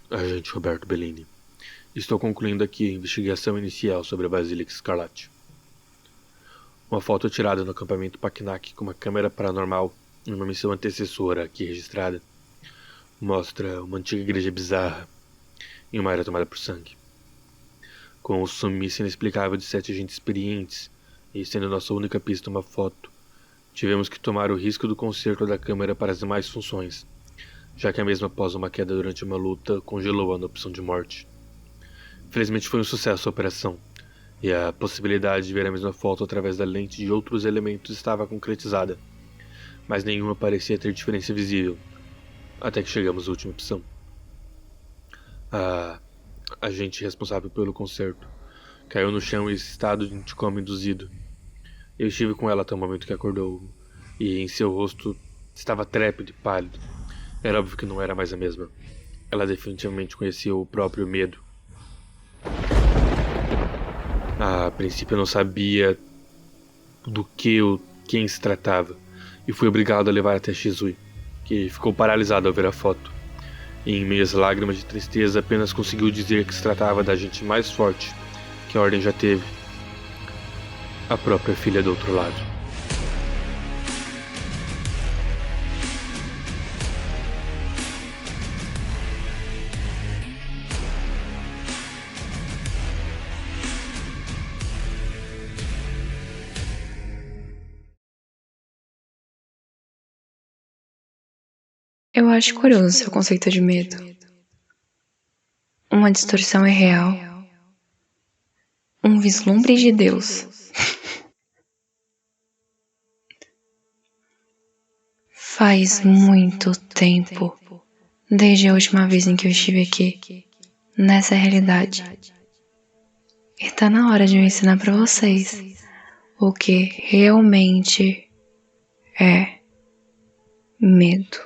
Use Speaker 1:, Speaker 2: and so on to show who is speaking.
Speaker 1: Agente Roberto Bellini. Estou concluindo aqui a investigação inicial sobre a Basílica Escarlate. Uma foto tirada no acampamento Packnack com uma câmera paranormal em uma missão antecessora aqui registrada mostra uma antiga igreja bizarra em uma área tomada por sangue. Com o sumiço inexplicável de 7 agentes experientes e sendo nossa única pista uma foto, tivemos que tomar o risco do conserto da câmera para as demais funções, já que a mesma após uma queda durante uma luta congelou-a na opção de morte. Felizmente foi um sucesso a operação, e a possibilidade de ver a mesma foto através da lente de outros elementos estava concretizada, mas nenhuma parecia ter diferença visível, até que chegamos à última opção. A agente responsável pelo concerto caiu no chão em estado de coma induzido. Eu estive com ela até o momento que acordou, e em seu rosto estava trépido e pálido. Era óbvio que não era mais a mesma. Ela definitivamente conhecia o próprio medo. A princípio eu não sabia do que ou quem se tratava, e fui obrigado a levar até Shizui, que ficou paralisado ao ver a foto. E em meias lágrimas de tristeza apenas conseguiu dizer que se tratava da agente mais forte que a Ordem já teve, a própria filha do outro lado.
Speaker 2: Eu acho curioso seu conceito de medo. Uma distorção é real. Um vislumbre de Deus. Faz muito tempo, desde a última vez em que eu estive aqui, nessa realidade. E tá na hora de eu ensinar pra vocês o que realmente é medo.